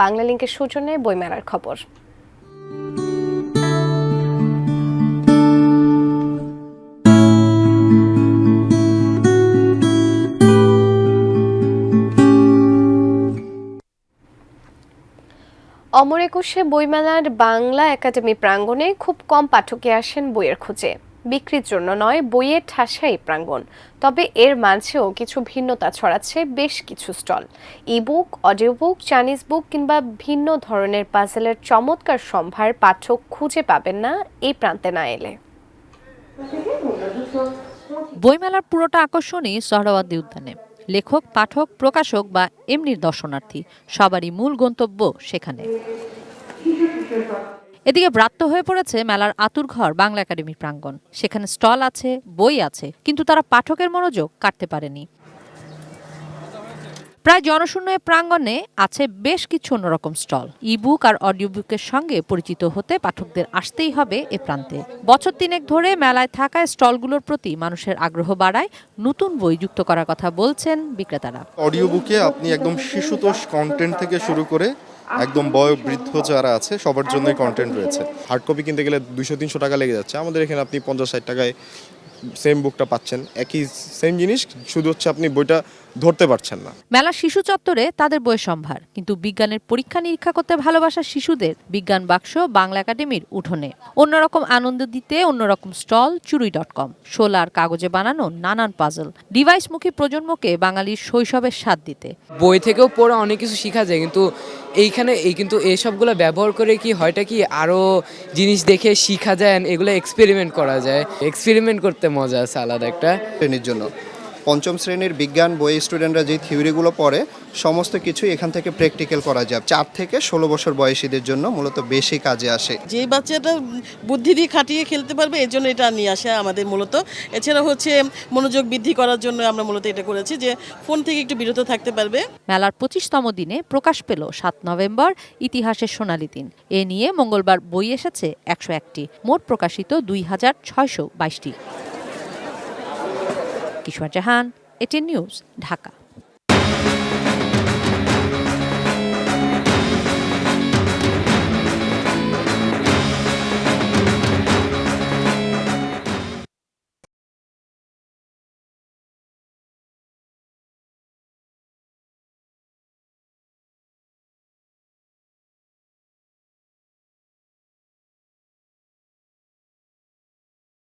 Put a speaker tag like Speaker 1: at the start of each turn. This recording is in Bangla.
Speaker 1: বাংলা লিংকের সৌজন্যে বইমেলার খবর। অমর একুশে বইমেলার বাংলা একাডেমি প্রাঙ্গণে খুব কম পাঠকে আসেন বইয়ের খোঁজে। বিক্রির জন্য নয়, বইয়ের ঠাসাই প্রাঙ্গণ। তবে এর মাঝেও কিছু ভিন্নতা ছড়াচ্ছে বেশ কিছু স্টল। Ebook, audio book, Chinese book কিংবা ভিন্ন ধরনের পাজেলের চমৎকার সম্ভার পাঠক খুঁজে পাবেন না এই প্রান্তে না এলে।
Speaker 2: বইমেলার পুরোটা আকর্ষণই সোহরাওয়ার্দী উদ্যানে। লেখক, পাঠক, প্রকাশক বা এমনির দর্শনার্থী সবারই মূল গন্তব্য সেখানে। এদিকে ব্রাত্য হয়ে পড়েছে মেলার আতুরঘর বাংলা একাডেমির প্রাঙ্গণ। সেখানে স্টল আছে, বই আছে, কিন্তু তারা পাঠকের মনোযোগ কাটতে পারেনি। প্রায় জনশূন্য এ প্রাঙ্গণে আছে বেশ কিছু অন্যরকম স্টল। ইবুক আর অডিও বুকের সঙ্গে পরিচিত হতে পাঠকদের আসতেই হবে এ প্রান্তে। বছর 3 ধরে মেলায় থাকা স্টলগুলোর প্রতি মানুষের আগ্রহ বাড়ায় নতুন বই যুক্ত করার কথা বলছেন বিক্রেতারা।
Speaker 3: অডিও বুকে আপনি একদম শিশুতোষ কন্টেন্ট থেকে শুরু করে একদম বয়োবৃদ্ধ যারা আছে সবার জন্যই কন্টেন্ট রয়েছে। হার্ড কপি কিনতে গেলে 200-300 টাকা লেগে যাচ্ছে, আমাদের এখানে আপনি 50-60 টাকায় সেম বুকটা পাচ্ছেন। একই সেম জিনিস, শুধু হচ্ছে আপনি বইটা ধরতে পারছেন না।
Speaker 2: মেলা শিশু চত্বরে তাদের বইয়ের সম্ভার, কিন্তু বিজ্ঞানের পরীক্ষা নিরীক্ষা করতে ভালোবাসা শিশুদের বিজ্ঞান বাক্স বাংলা একাডেমির উঠোনে। অন্যরকম আনন্দ দিতে অন্যরকম স্টল চুরি.com, শোলার কাগজে বানানো নানান পাজল, ডিভাইসমুখী প্রজন্মকে বাঙালির শৈশবের স্বাদ দিতে।
Speaker 4: বই থেকেও পড়ে অনেক কিছু শেখা যায়, কিন্তু কিন্তু এইসবগুলো ব্যবহার করে কি হয়টা কি আরো জিনিস দেখে শেখা যায়, এগুলো এক্সপেরিমেন্ট করা যায়। এক্সপেরিমেন্ট করতে মজা আছে আলাদা একটা।
Speaker 5: শ্রেণীর জন্য পঞ্চম শ্রেণীর বিজ্ঞান বই স্টুডেন্টরা যে থিওরিগুলো পড়ে সমস্ত কিছু এখান থেকে প্র্যাকটিক্যাল করা যায়। 4 থেকে 16 বছর বয়সীদের জন্য মূলত বেশি কাজে আসে।
Speaker 6: যে বাচ্চাটা বুদ্ধি দিয়ে খাটিয়ে খেলতে পারবে এর জন্য এটা নিয়ে আসা আমাদের মূলত। এছাড়া হচ্ছে মনোযোগ বৃদ্ধি করার জন্য আমরা মূলত এটা করেছি যে ফোন থেকে একটু বিরত থাকতে পারবে।
Speaker 2: মেলার 25তম দিনে প্রকাশ পেল 7 নভেম্বর ইতিহাসের সোনালী দিন। এ নিয়ে মঙ্গলবার বই এসেছে 101টি, মোট প্রকাশিত 2622টি। কিশোর জাহান, এটিএন নিউজ, ঢাকা।